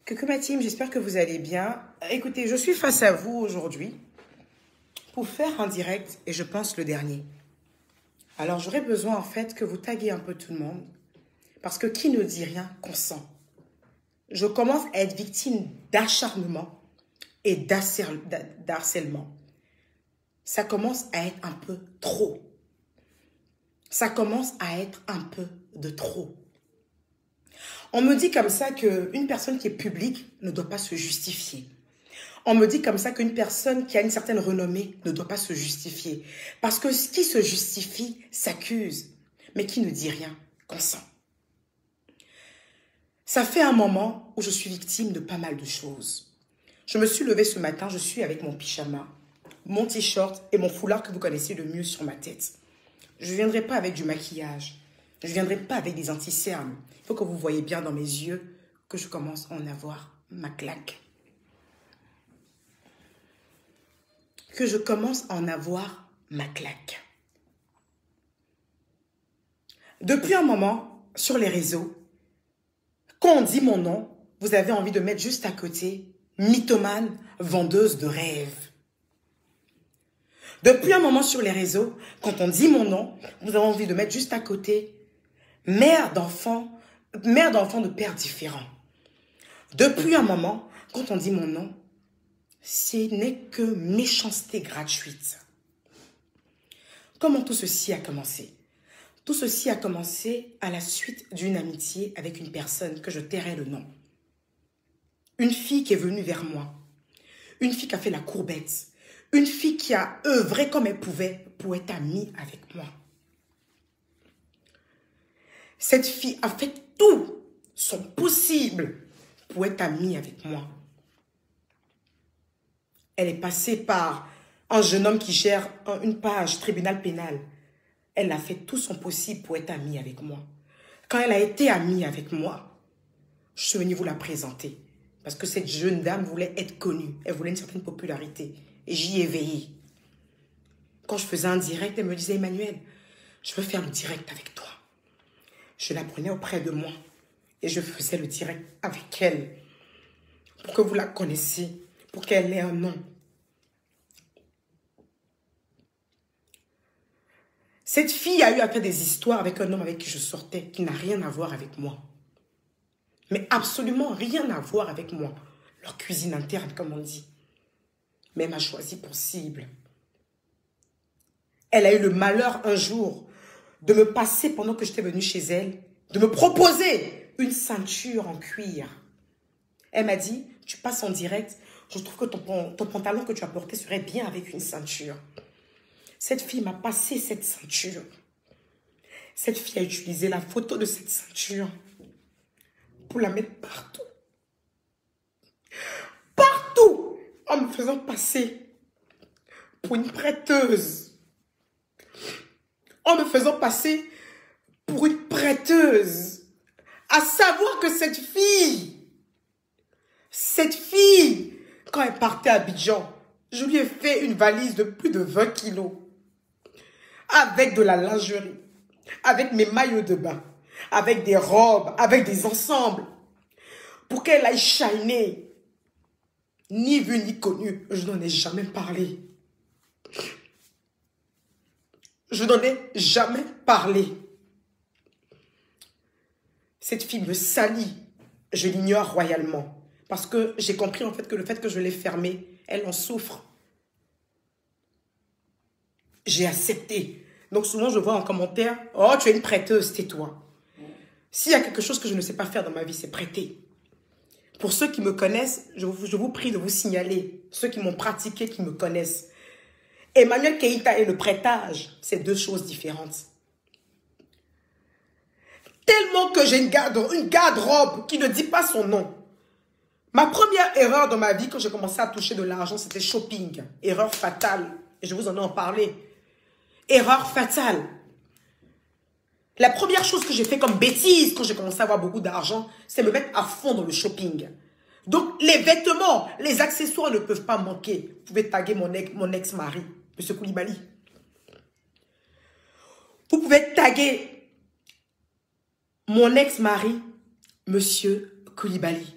Coucou ma team, j'espère que vous allez bien. Écoutez, je suis face à vous aujourd'hui pour faire un direct et je pense le dernier. Alors j'aurais besoin en fait que vous taguiez un peu tout le monde parce que qui ne dit rien consent. Je commence à être victime d'acharnement et d'harcèlement. Ça commence à être un peu trop. Ça commence à être un peu de trop. On me dit comme ça qu'une personne qui est publique ne doit pas se justifier. On me dit comme ça qu'une personne qui a une certaine renommée ne doit pas se justifier. Parce que qui se justifie s'accuse, mais qui ne dit rien consent. Ça fait un moment où je suis victime de pas mal de choses. Je me suis levée ce matin, je suis avec mon pyjama, mon t-shirt et mon foulard que vous connaissez le mieux sur ma tête. Je ne viendrai pas avec du maquillage. Je ne viendrai pas avec des anti-cernes. Il faut que vous voyez bien dans mes yeux que je commence à en avoir ma claque. Que je commence à en avoir ma claque. Depuis un moment, sur les réseaux, quand on dit mon nom, vous avez envie de mettre juste à côté mythomane, vendeuse de rêves. Depuis un moment sur les réseaux, quand on dit mon nom, vous avez envie de mettre juste à côté mère d'enfants de pères différents. Depuis un moment, quand on dit mon nom, ce n'est que méchanceté gratuite. Comment tout ceci a commencé? Tout ceci a commencé à la suite d'une amitié avec une personne que je tairai le nom. Une fille qui est venue vers moi. Une fille qui a fait la courbette. Une fille qui a œuvré comme elle pouvait pour être amie avec moi. Cette fille a fait tout son possible pour être amie avec moi. Elle est passée par un jeune homme qui gère une page tribunal pénal. Elle a fait tout son possible pour être amie avec moi. Quand elle a été amie avec moi, je suis venue vous la présenter. Parce que cette jeune dame voulait être connue. Elle voulait une certaine popularité. Et j'y ai veillé. Quand je faisais un direct, elle me disait, Emmanuel, je veux faire le direct avec toi. Je la prenais auprès de moi. Et je faisais le direct avec elle. Pour que vous la connaissiez. Pour qu'elle ait un nom. Cette fille a eu à faire des histoires avec un homme avec qui je sortais, qui n'a rien à voir avec moi. Mais absolument rien à voir avec moi. Leur cuisine interne, comme on dit. Mais elle m'a choisi pour cible. Elle a eu le malheur un jour de me passer pendant que j'étais venue chez elle, de me proposer une ceinture en cuir. Elle m'a dit, tu passes en direct, je trouve que ton pantalon que tu as porté serait bien avec une ceinture. Cette fille m'a passé cette ceinture. Cette fille a utilisé la photo de cette ceinture pour la mettre partout. Partout, en me faisant passer pour une prêteuse. En me faisant passer pour une prêteuse. À savoir que cette fille, quand elle partait à Abidjan, je lui ai fait une valise de plus de 20 kilos. Avec de la lingerie, avec mes maillots de bain, avec des robes, avec des ensembles. Pour qu'elle aille shiner. Ni vu ni connu, je n'en ai jamais parlé. Je n'en ai jamais parlé. Cette fille me salit. Je l'ignore royalement. Parce que j'ai compris en fait que le fait que je l'ai fermée, elle en souffre. J'ai accepté. Donc souvent je vois en commentaire, oh tu es une prêteuse, tais-toi. S'il y a quelque chose que je ne sais pas faire dans ma vie, c'est prêter. Pour ceux qui me connaissent, je vous prie de vous signaler. Ceux qui m'ont pratiqué, qui me connaissent. Emmanuel Keïta et le prêtage, c'est deux choses différentes. Tellement que j'ai une garde-robe qui ne dit pas son nom. Ma première erreur dans ma vie, quand j'ai commencé à toucher de l'argent, c'était shopping. Erreur fatale. Et je vous en ai parlé. Erreur fatale. La première chose que j'ai fait comme bêtise quand j'ai commencé à avoir beaucoup d'argent, c'est me mettre à fond dans le shopping. Donc, les vêtements, les accessoires ne peuvent pas manquer. Vous pouvez taguer mon ex-mari, M. Koulibaly. Vous pouvez taguer mon ex-mari, M. Koulibaly.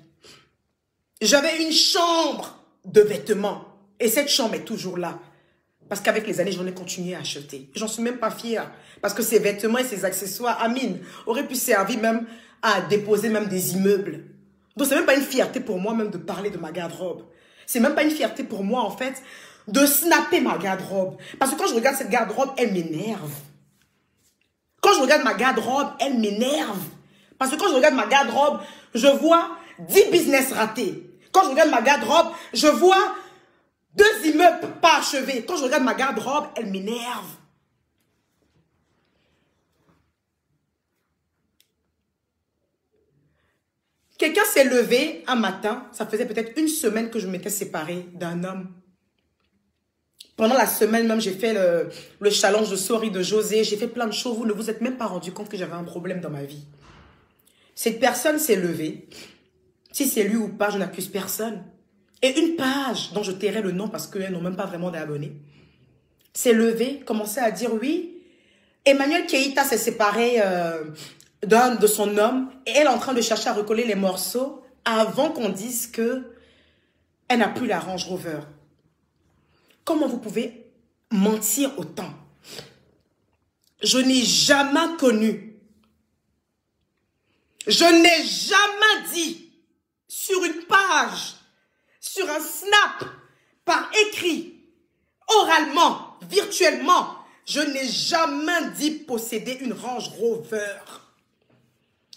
J'avais une chambre de vêtements. Et cette chambre est toujours là. Parce qu'avec les années, j'en ai continué à acheter. J'en suis même pas fière. Parce que ces vêtements et ces accessoires, Amine, auraient pu servir même à déposer même des immeubles. Donc, c'est même pas une fierté pour moi même de parler de ma garde-robe. C'est même pas une fierté pour moi, en fait, de snapper ma garde-robe. Parce que quand je regarde cette garde-robe, elle m'énerve. Quand je regarde ma garde-robe, elle m'énerve. Parce que quand je regarde ma garde-robe, je vois 10 business ratés. Quand je regarde ma garde-robe, je vois 2 immeubles pas achevés. Quand je regarde ma garde-robe, elle m'énerve. Quelqu'un s'est levé un matin, ça faisait peut-être une semaine que je m'étais séparée d'un homme. Pendant la semaine même, j'ai fait le challenge de Sorry de José. J'ai fait plein de choses. Vous ne vous êtes même pas rendu compte que j'avais un problème dans ma vie. Cette personne s'est levée. Si c'est lui ou pas, je n'accuse personne. Et une page dont je tairai le nom parce qu'elles n'ont même pas vraiment d'abonnés, s'est levée, commençait à dire oui. Emmanuel Keïta s'est séparé de son homme et elle est en train de chercher à recoller les morceaux avant qu'on dise que elle n'a plus la Range Rover. Comment vous pouvez mentir autant? Je n'ai jamais connu. Je n'ai jamais dit sur une page, sur un snap, par écrit, oralement, virtuellement, je n'ai jamais dit posséder une Range Rover.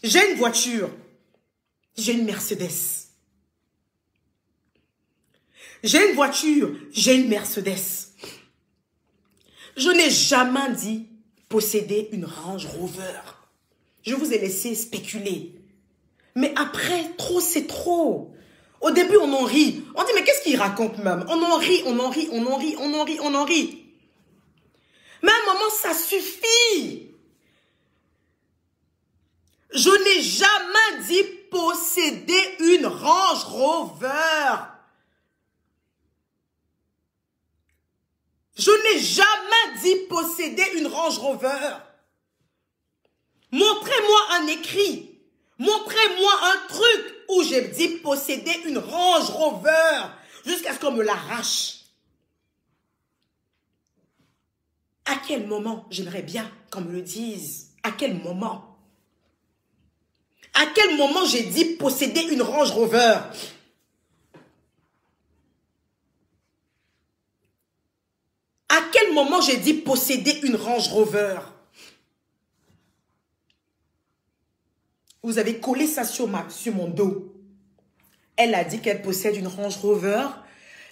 J'ai une voiture. J'ai une Mercedes. J'ai une voiture. J'ai une Mercedes. Je n'ai jamais dit posséder une Range Rover. Je vous ai laissé spéculer. Mais après, trop, c'est trop. Au début, on en rit. On dit, mais qu'est-ce qu'il raconte même? On en rit, on en rit, on en rit, on en rit, on en rit. Mais à un moment, ça suffit. Je n'ai jamais dit posséder une Range Rover. Je n'ai jamais dit posséder une Range Rover. Montrez-moi un écrit. Montrez-moi un truc où j'ai dit posséder une Range Rover jusqu'à ce qu'on me l'arrache. À quel moment? J'aimerais bien qu'on me le dise. À quel moment? À quel moment j'ai dit posséder une Range Rover? À quel moment j'ai dit posséder une Range Rover? Vous avez collé ça sur mon dos. Elle a dit qu'elle possède une Range Rover.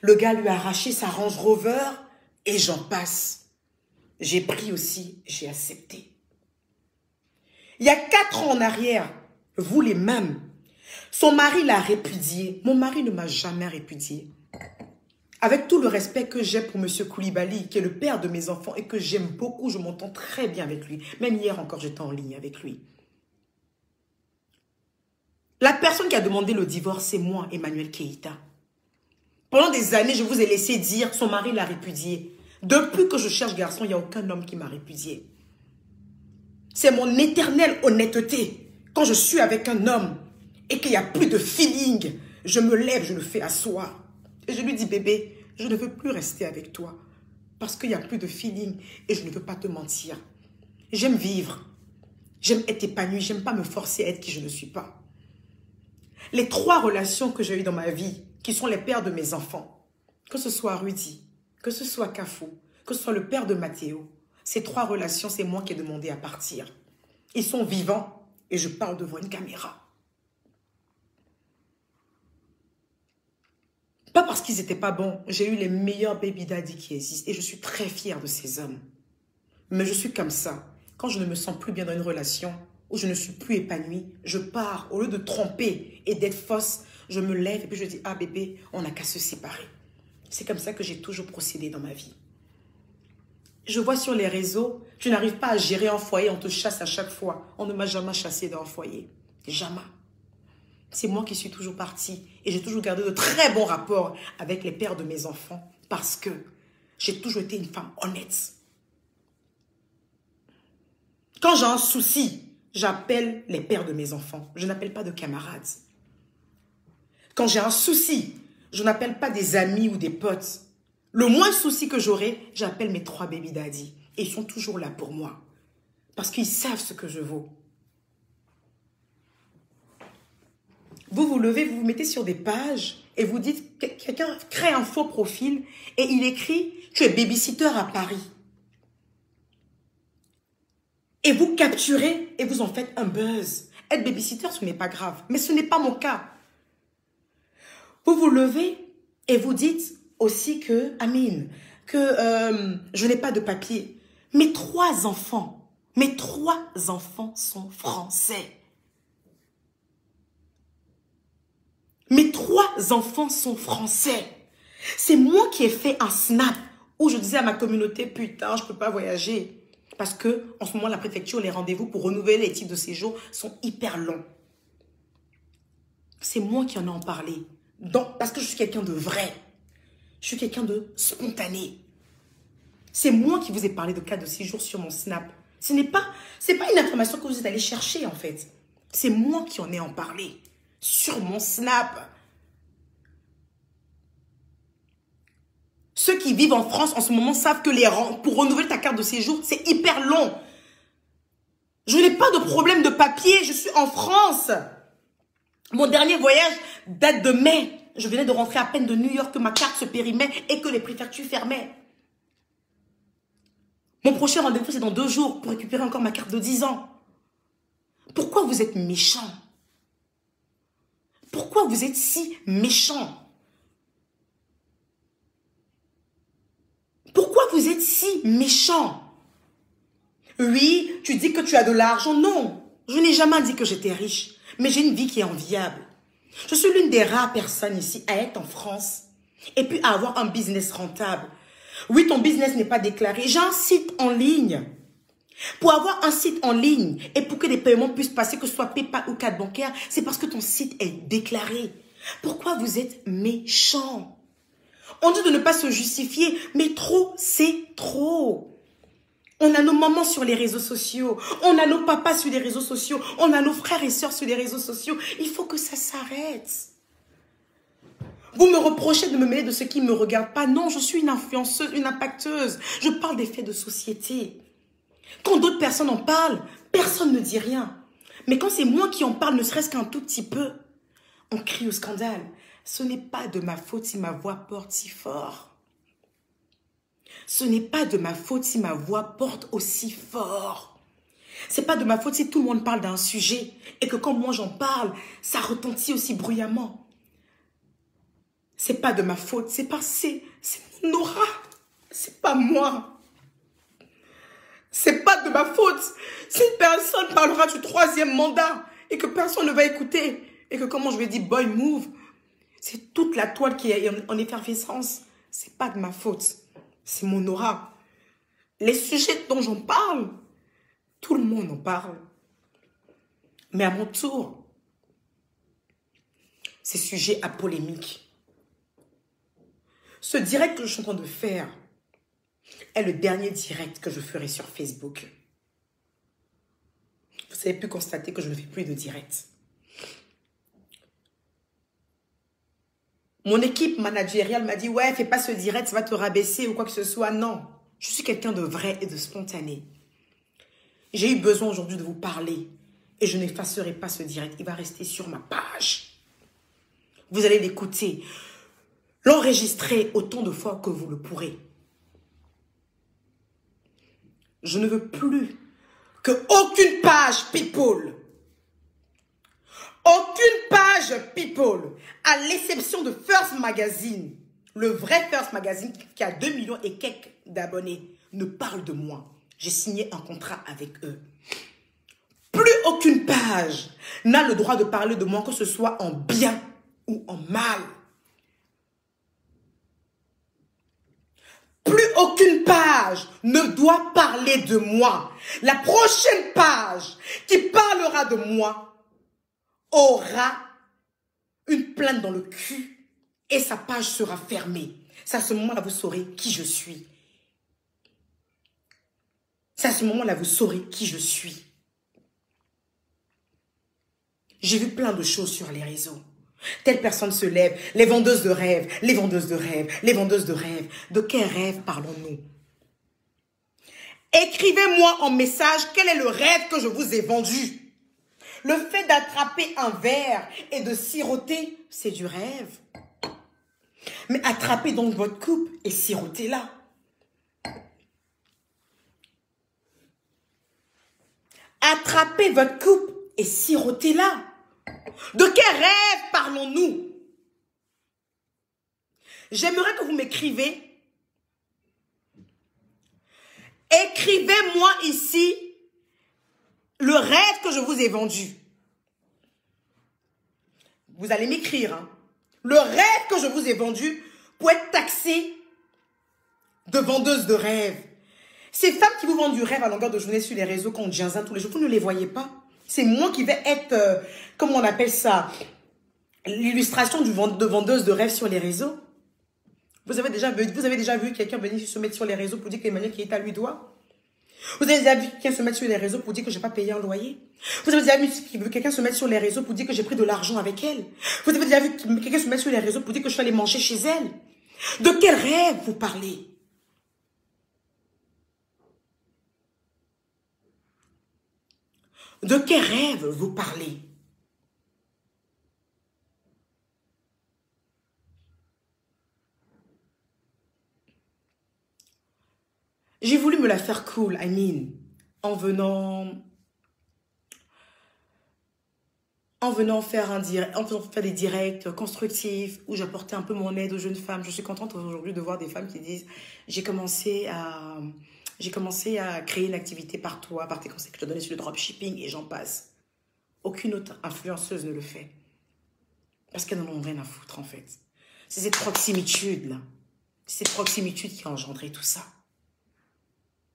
Le gars lui a arraché sa Range Rover et j'en passe. J'ai pris aussi, j'ai accepté. Il y a 4 ans en arrière, vous les mêmes, son mari l'a répudié. Mon mari ne m'a jamais répudié. Avec tout le respect que j'ai pour M. Koulibaly, qui est le père de mes enfants et que j'aime beaucoup, je m'entends très bien avec lui. Même hier encore, j'étais en ligne avec lui. La personne qui a demandé le divorce, c'est moi, Emmanuel Keïta. Pendant des années, je vous ai laissé dire son mari l'a répudié. Depuis que je cherche garçon, il n'y a aucun homme qui m'a répudié. C'est mon éternelle honnêteté. Quand je suis avec un homme et qu'il n'y a plus de feeling, je me lève, je le fais asseoir. Et je lui dis, bébé, je ne veux plus rester avec toi parce qu'il n'y a plus de feeling et je ne veux pas te mentir. J'aime vivre. J'aime être épanouie. J'aime pas me forcer à être qui je ne suis pas. Les 3 relations que j'ai eues dans ma vie, qui sont les pères de mes enfants, que ce soit Rudy, que ce soit Kafou, que ce soit le père de Mathéo, ces 3 relations, c'est moi qui ai demandé à partir. Ils sont vivants et je parle devant une caméra. Pas parce qu'ils n'étaient pas bons. J'ai eu les meilleurs baby daddy qui existent et je suis très fière de ces hommes. Mais je suis comme ça. Quand je ne me sens plus bien dans une relation, où je ne suis plus épanouie, je pars. Au lieu de tromper et d'être fausse, je me lève et puis je dis, ah bébé, on n'a qu'à se séparer. C'est comme ça que j'ai toujours procédé dans ma vie. Je vois sur les réseaux, tu n'arrives pas à gérer un foyer, on te chasse à chaque fois. On ne m'a jamais chassé dans un foyer. Jamais. C'est moi qui suis toujours partie. Et j'ai toujours gardé de très bons rapports avec les pères de mes enfants. Parce que j'ai toujours été une femme honnête. Quand j'ai un souci, j'appelle les pères de mes enfants. Je n'appelle pas de camarades. Quand j'ai un souci, je n'appelle pas des amis ou des potes. Le moins de soucis que j'aurai, j'appelle mes 3 baby daddy. Et ils sont toujours là pour moi. Parce qu'ils savent ce que je vaux. Vous vous levez, vous vous mettez sur des pages et vous dites, quelqu'un crée un faux profil et il écrit, tu es babysitter à Paris. Et vous capturez et vous en faites un buzz. Être babysitter, ce n'est pas grave. Mais ce n'est pas mon cas. Vous vous levez et vous dites aussi que, Amine, que je n'ai pas de papier. Mes 3 enfants sont français. Mes 3 enfants sont français. C'est moi qui ai fait un snap où je disais à ma communauté, putain, je ne peux pas voyager. Parce que en ce moment, la préfecture, les rendez-vous pour renouveler les titres de séjour sont hyper longs. C'est moi qui en ai parlé. Parce que je suis quelqu'un de vrai. Je suis quelqu'un de spontané. C'est moi qui vous ai parlé de cas de séjour sur mon snap. C'est pas une information que vous êtes allé chercher en fait. C'est moi qui en ai parlé. Sur mon snap. Ceux qui vivent en France en ce moment savent que pour renouveler ta carte de séjour, c'est hyper long. Je n'ai pas de problème de papier, je suis en France. Mon dernier voyage date de mai. Je venais de rentrer à peine de New York, que ma carte se périmait et que les préfectures fermaient. Mon prochain rendez-vous, c'est dans 2 jours pour récupérer encore ma carte de 10 ans. Pourquoi vous êtes méchants? Pourquoi vous êtes si méchants? Pourquoi vous êtes si méchants? Oui, tu dis que tu as de l'argent. Non, je n'ai jamais dit que j'étais riche. Mais j'ai une vie qui est enviable. Je suis l'une des rares personnes ici à être en France et puis à avoir un business rentable. Oui, ton business n'est pas déclaré. J'ai un site en ligne. Pour avoir un site en ligne et pour que les paiements puissent passer, que ce soit PayPal ou carte bancaire, c'est parce que ton site est déclaré. Pourquoi vous êtes méchants? On dit de ne pas se justifier, mais trop, c'est trop. On a nos mamans sur les réseaux sociaux, on a nos papas sur les réseaux sociaux, on a nos frères et sœurs sur les réseaux sociaux. Il faut que ça s'arrête. Vous me reprochez de me mêler de ce qui ne me regarde pas. Non, je suis une influenceuse, une impacteuse. Je parle des faits de société. Quand d'autres personnes en parlent, personne ne dit rien. Mais quand c'est moi qui en parle, ne serait-ce qu'un tout petit peu, on crie au scandale. Ce n'est pas de ma faute si ma voix porte si fort. Ce n'est pas de ma faute si ma voix porte aussi fort. C'est pas de ma faute si tout le monde parle d'un sujet et que quand moi j'en parle, ça retentit aussi bruyamment. C'est pas de ma faute, c'est mon aura. C'est pas moi. C'est pas de ma faute. Si une personne parlera du 3e mandat et que personne ne va écouter et que comment je vais dire boy move, c'est toute la toile qui est en effervescence. C'est pas de ma faute. C'est mon aura. Les sujets dont j'en parle, tout le monde en parle. Mais à mon tour, ces sujets à polémique. Ce direct que je suis en train de faire est le dernier direct que je ferai sur Facebook. Vous avez pu constater que je ne fais plus de direct. Mon équipe managériale m'a dit, ouais, fais pas ce direct, ça va te rabaisser ou quoi que ce soit. Non, je suis quelqu'un de vrai et de spontané. J'ai eu besoin aujourd'hui de vous parler et je n'effacerai pas ce direct. Il va rester sur ma page. Vous allez l'écouter, l'enregistrer autant de fois que vous le pourrez. Je ne veux plus qu'aucune page people, aucune page people, à l'exception de First Magazine, le vrai First Magazine qui a 2 millions et quelques d'abonnés, ne parle de moi. J'ai signé un contrat avec eux. Plus aucune page n'a le droit de parler de moi, que ce soit en bien ou en mal. Plus aucune page ne doit parler de moi. La prochaine page qui parlera de moi aura une plainte dans le cul et sa page sera fermée. C'est à ce moment-là, vous saurez qui je suis. C'est à ce moment-là, vous saurez qui je suis. J'ai vu plein de choses sur les réseaux. Telle personne se lève, les vendeuses de rêves, les vendeuses de rêves, les vendeuses de rêves. De quel rêve parlons-nous? Écrivez-moi en message quel est le rêve que je vous ai vendu. Le fait d'attraper un verre et de siroter, c'est du rêve. Mais attrapez donc votre coupe et sirotez-la. Attrapez votre coupe et sirotez-la. De quel rêve parlons-nous? J'aimerais que vous m'écrivez. Écrivez-moi ici le rêve que je vous ai vendu. Vous allez m'écrire. Hein? Le rêve que je vous ai vendu pour être taxé de vendeuse de rêves. Ces femmes qui vous vendent du rêve à longueur de journée sur les réseaux qu'on ginzin tous les jours, vous ne les voyez pas. C'est moi qui vais être, comment on appelle ça, l'illustration de vendeuse de rêve sur les réseaux. Vous avez déjà vu quelqu'un venir se mettre sur les réseaux pour dire qu'Emmanuel qui est à lui doit? Vous avez déjà vu quelqu'un se mettre sur les réseaux pour dire que je n'ai pas payé un loyer? Vous avez déjà vu quelqu'un se mettre sur les réseaux pour dire que j'ai pris de l'argent avec elle? Vous avez déjà vu quelqu'un se mettre sur les réseaux pour dire que je suis allée manger chez elle? De quel rêve vous parlez? De quel rêve vous parlez? J'ai voulu me la faire cool, en venant faire des directs constructifs où j'apportais un peu mon aide aux jeunes femmes. Je suis contente aujourd'hui de voir des femmes qui disent j'ai commencé à créer une activité par toi, par tes conseils que je te donnais sur le dropshipping et j'en passe. Aucune autre influenceuse ne le fait. Parce qu'elles n'en ont rien à foutre en fait. C'est cette proximitude-là. C'est cette proximitude qui a engendré tout ça.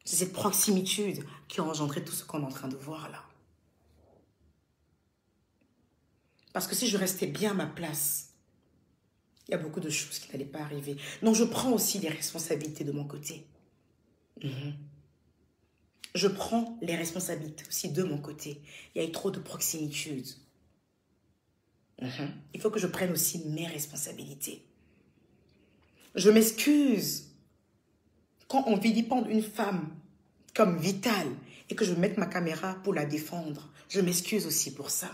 C'est cette proximitude qui a engendré tout ce qu'on est en train de voir là. Parce que si je restais bien à ma place, il y a beaucoup de choses qui n'allaient pas arriver. Donc je prends aussi les responsabilités de mon côté. Je prends les responsabilités aussi de mon côté. Il y a eu trop de proximitude. Il faut que je prenne aussi mes responsabilités. Je m'excuse quand on vilipende une femme comme vitale et que je mette ma caméra pour la défendre. Je m'excuse aussi pour ça.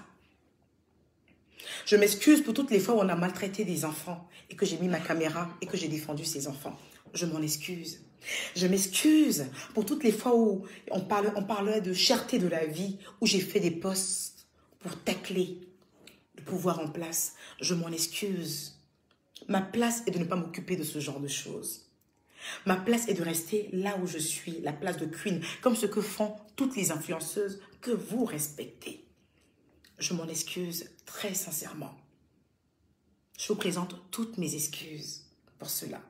Je m'excuse pour toutes les fois où on a maltraité des enfants et que j'ai mis ma caméra et que j'ai défendu ces enfants. Je m'en excuse. Je m'excuse pour toutes les fois où on parlait de cherté de la vie, où j'ai fait des posts pour tacler le pouvoir en place. Je m'en excuse. Ma place est de ne pas m'occuper de ce genre de choses. Ma place est de rester là où je suis, la place de Queen, comme ce que font toutes les influenceuses que vous respectez. Je m'en excuse très sincèrement. Je vous présente toutes mes excuses pour cela.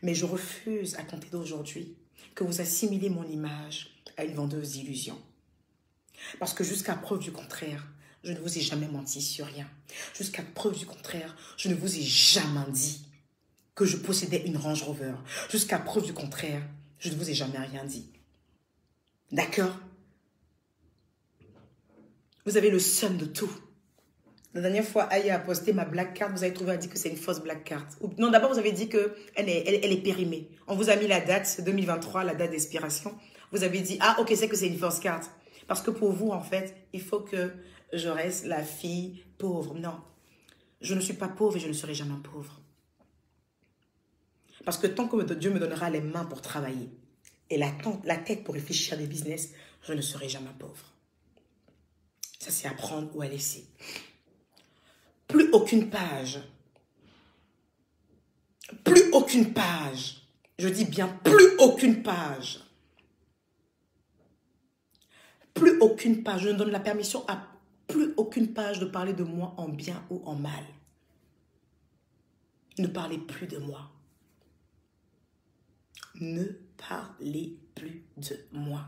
Mais je refuse à compter d'aujourd'hui que vous assimilez mon image à une vendeuse d'illusions. Parce que jusqu'à preuve du contraire, je ne vous ai jamais menti sur rien. Jusqu'à preuve du contraire, je ne vous ai jamais dit que je possédais une Range Rover. Jusqu'à preuve du contraire, je ne vous ai jamais rien dit. D'accord? Vous avez le seum de tout. La dernière fois, Aya a posté ma black card. Vous avez trouvé à dire que c'est une fausse black card. Non, d'abord, vous avez dit qu'elle est périmée. On vous a mis la date 2023, la date d'expiration. Vous avez dit, ah, ok, c'est que c'est une fausse carte. Parce que pour vous, en fait, il faut que je reste la fille pauvre. Non, je ne suis pas pauvre et je ne serai jamais pauvre. Parce que tant que Dieu me donnera les mains pour travailler et la tête pour réfléchir à des business, je ne serai jamais pauvre. Ça, c'est à prendre ou à laisser. Plus aucune page. Plus aucune page. Je dis bien plus aucune page. Plus aucune page. Je ne donne la permission à plus aucune page de parler de moi en bien ou en mal. Ne parlez plus de moi. Ne parlez plus de moi.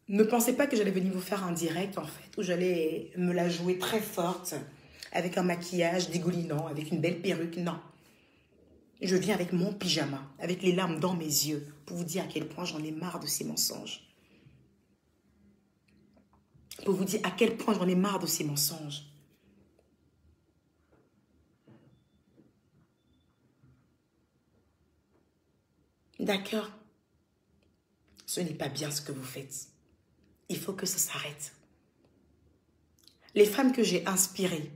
Ne pensez pas que j'allais venir vous faire un direct, en fait, où j'allais me la jouer très forte, avec un maquillage dégoulinant, avec une belle perruque. Non. Je viens avec mon pyjama, avec les larmes dans mes yeux, pour vous dire à quel point j'en ai marre de ces mensonges. pour vous dire à quel point j'en ai marre de ces mensonges. D'accord? Ce n'est pas bien ce que vous faites. Il faut que ça s'arrête. Les femmes que j'ai inspirées,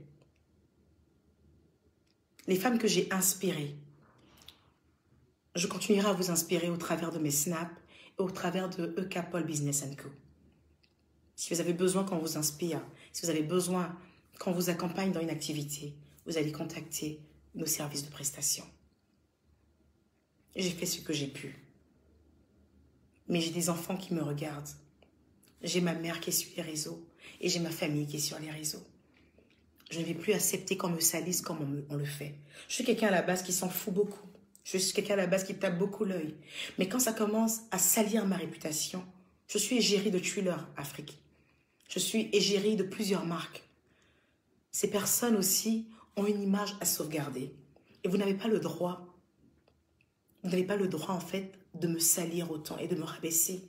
je continuerai à vous inspirer au travers de mes snaps et au travers de EK Paul Business & Co. Si vous avez besoin qu'on vous inspire, si vous avez besoin qu'on vous accompagne dans une activité, vous allez contacter nos services de prestation. J'ai fait ce que j'ai pu. Mais j'ai des enfants qui me regardent. J'ai ma mère qui est sur les réseaux et j'ai ma famille qui est sur les réseaux. Je ne vais plus accepter qu'on me salisse comme on le fait. Je suis quelqu'un à la base qui s'en fout beaucoup. Je suis quelqu'un à la base qui tape beaucoup l'œil. Mais quand ça commence à salir ma réputation, je suis égérie de Tuller Afrique. Je suis égérie de plusieurs marques. Ces personnes aussi ont une image à sauvegarder. Et vous n'avez pas le droit, en fait, de me salir autant et de me rabaisser.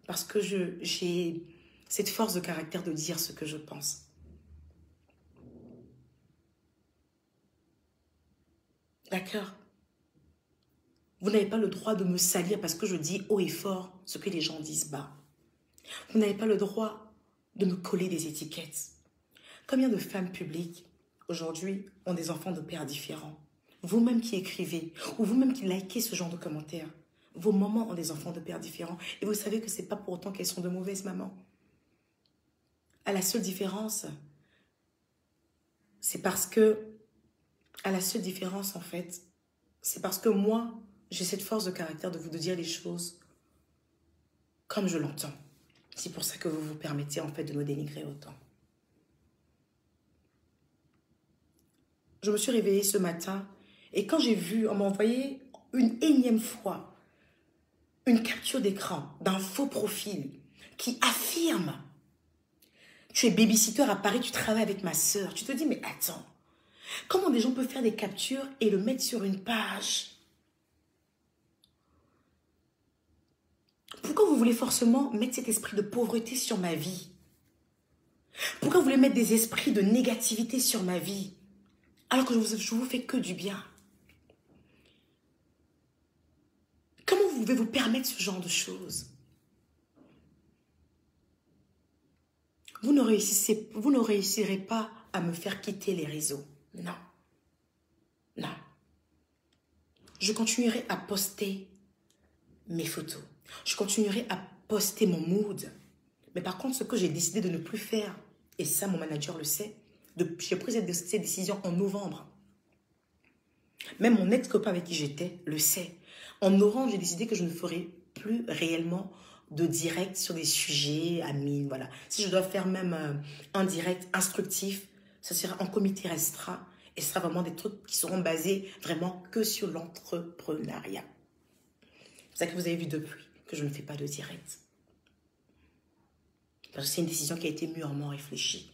Parce que j'ai cette force de caractère de dire ce que je pense. D'accord? Vous n'avez pas le droit de me salir parce que je dis haut et fort ce que les gens disent bas. Vous n'avez pas le droit de me coller des étiquettes. Combien de femmes publiques, aujourd'hui, ont des enfants de pères différents? Vous-même qui écrivez, ou vous-même qui likez ce genre de commentaires, vos mamans ont des enfants de pères différents. Et vous savez que ce n'est pas pour autant qu'elles sont de mauvaises mamans. À la seule différence, c'est parce que... c'est parce que moi, j'ai cette force de caractère de vous dire les choses comme je l'entends. C'est pour ça que vous vous permettez en fait de me dénigrer autant. Je me suis réveillée ce matin et quand j'ai vu, on m'a envoyé une énième fois une capture d'écran d'un faux profil qui affirme « Tu es babysitter à Paris, tu travailles avec ma sœur. » Tu te dis « Mais attends, comment des gens peuvent faire des captures et le mettre sur une page ?» Pourquoi vous voulez forcément mettre cet esprit de pauvreté sur ma vie? Pourquoi vous voulez mettre des esprits de négativité sur ma vie? Alors que je vous fais que du bien. Comment vous pouvez vous permettre ce genre de choses? Vous ne réussirez pas à me faire quitter les réseaux. Non. Non. Je continuerai à poster mes photos. Je continuerai à poster mon mood. Mais par contre, ce que j'ai décidé de ne plus faire, et ça, mon manager le sait, j'ai pris cette décision en novembre. Même mon ex-copain avec qui j'étais le sait. En novembre, j'ai décidé que je ne ferai plus réellement de direct sur des sujets amis, voilà. Si je dois faire même un direct instructif, ça sera en comité restreint et ce sera vraiment des trucs qui seront basés vraiment que sur l'entrepreneuriat. C'est ça que vous avez vu depuis que je ne fais pas de direct. Parce que c'est une décision qui a été mûrement réfléchie.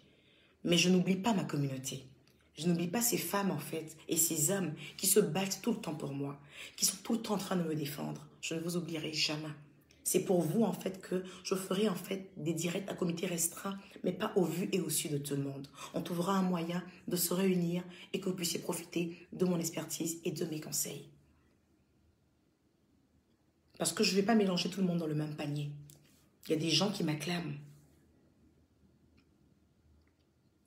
Mais je n'oublie pas ma communauté. Je n'oublie pas ces femmes, en fait, et ces hommes qui se battent tout le temps pour moi, qui sont tout le temps en train de me défendre. Je ne vous oublierai jamais. C'est pour vous, en fait, que je ferai, en fait, des directs à comité restreint, mais pas au vu et au su de tout le monde. On trouvera un moyen de se réunir et que vous puissiez profiter de mon expertise et de mes conseils. Parce que je ne vais pas mélanger tout le monde dans le même panier. Il y a des gens qui m'acclament.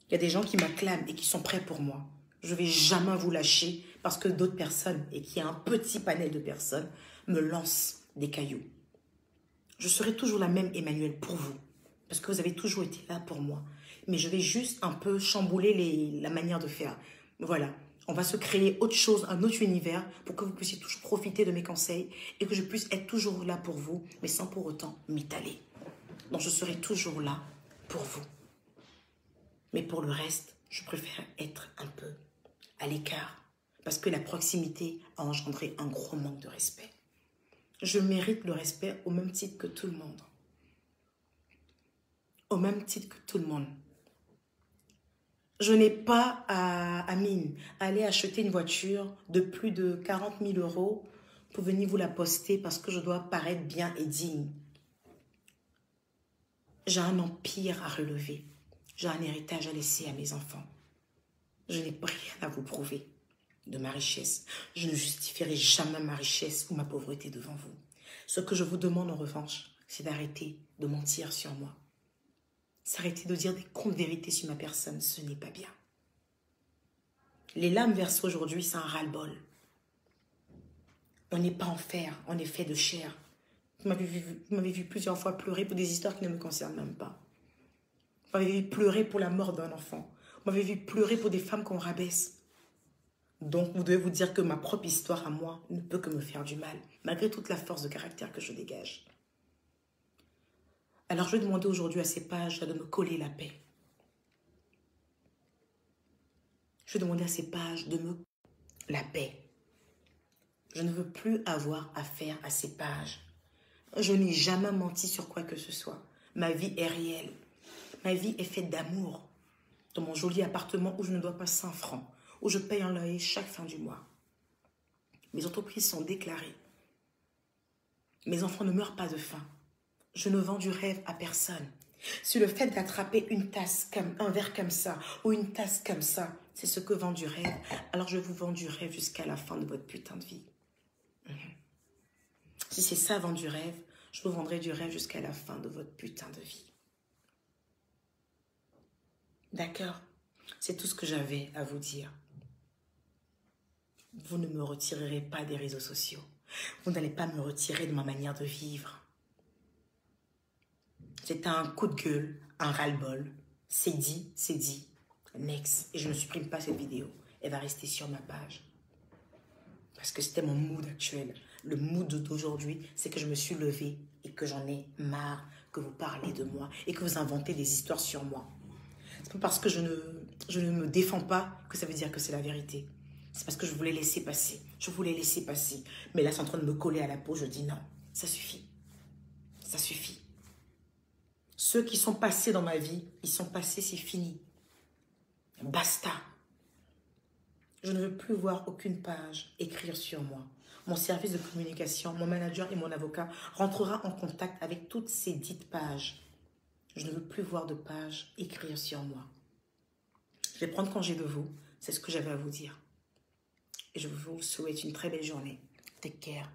Il y a des gens qui m'acclament et qui sont prêts pour moi. Je ne vais jamais vous lâcher parce que d'autres personnes, et qu'il y a un petit panel de personnes, me lancent des cailloux. Je serai toujours la même Emmanuelle pour vous. Parce que vous avez toujours été là pour moi. Mais je vais juste un peu chambouler la manière de faire. Voilà. On va se créer autre chose, un autre univers pour que vous puissiez toujours profiter de mes conseils et que je puisse être toujours là pour vous, mais sans pour autant m'étaler. Donc je serai toujours là pour vous. Mais pour le reste, je préfère être un peu à l'écart parce que la proximité a engendré un gros manque de respect. Je mérite le respect au même titre que tout le monde. Au même titre que tout le monde. Je n'ai pas à aller acheter une voiture de plus de 40 000 € pour venir vous la poster parce que je dois paraître bien et digne. J'ai un empire à relever. J'ai un héritage à laisser à mes enfants. Je n'ai rien à vous prouver de ma richesse. Je ne justifierai jamais ma richesse ou ma pauvreté devant vous. Ce que je vous demande en revanche, c'est d'arrêter de mentir sur moi. S'arrêter de dire des contre-vérités sur ma personne, ce n'est pas bien. Les lames versées aujourd'hui, c'est un ras-le-bol. On n'est pas en fer, on est fait de chair. Vous m'avez vu plusieurs fois pleurer pour des histoires qui ne me concernent même pas. Vous m'avez vu pleurer pour la mort d'un enfant. Vous m'avez vu pleurer pour des femmes qu'on rabaisse. Donc, vous devez vous dire que ma propre histoire à moi ne peut que me faire du mal, malgré toute la force de caractère que je dégage. Alors, je vais demander aujourd'hui à ces pages de me coller la paix. Je vais demander à ces pages de me la paix. Je ne veux plus avoir affaire à ces pages. Je n'ai jamais menti sur quoi que ce soit. Ma vie est réelle. Ma vie est faite d'amour. Dans mon joli appartement où je ne dois pas 5 francs, où je paye un loyer chaque fin du mois. Mes entreprises sont déclarées. Mes enfants ne meurent pas de faim. Je ne vends du rêve à personne. Si le fait d'attraper une tasse comme un verre comme ça ou une tasse comme ça, c'est ce que vend du rêve, alors je vous vends du rêve jusqu'à la fin de votre putain de vie. Si c'est ça vendre du rêve, je vous vendrai du rêve jusqu'à la fin de votre putain de vie. D'accord? C'est tout ce que j'avais à vous dire. Vous ne me retirerez pas des réseaux sociaux. Vous n'allez pas me retirer de ma manière de vivre. C'est un coup de gueule, un ras-le-bol. C'est dit, c'est dit. Next. Et je ne supprime pas cette vidéo. Elle va rester sur ma page. Parce que c'était mon mood actuel. Le mood d'aujourd'hui, c'est que je me suis levée et que j'en ai marre que vous parlez de moi et que vous inventez des histoires sur moi. C'est pas parce que je ne me défends pas que ça veut dire que c'est la vérité. C'est parce que je voulais laisser passer. Je voulais laisser passer. Mais là, c'est en train de me coller à la peau. Je dis non, ça suffit. Ça suffit. Ceux qui sont passés dans ma vie, ils sont passés, c'est fini. Basta. Je ne veux plus voir aucune page écrire sur moi. Mon service de communication, mon manager et mon avocat rentrera en contact avec toutes ces dites pages. Je ne veux plus voir de pages écrire sur moi. Je vais prendre congé de vous. C'est ce que j'avais à vous dire. Et je vous souhaite une très belle journée. Take care.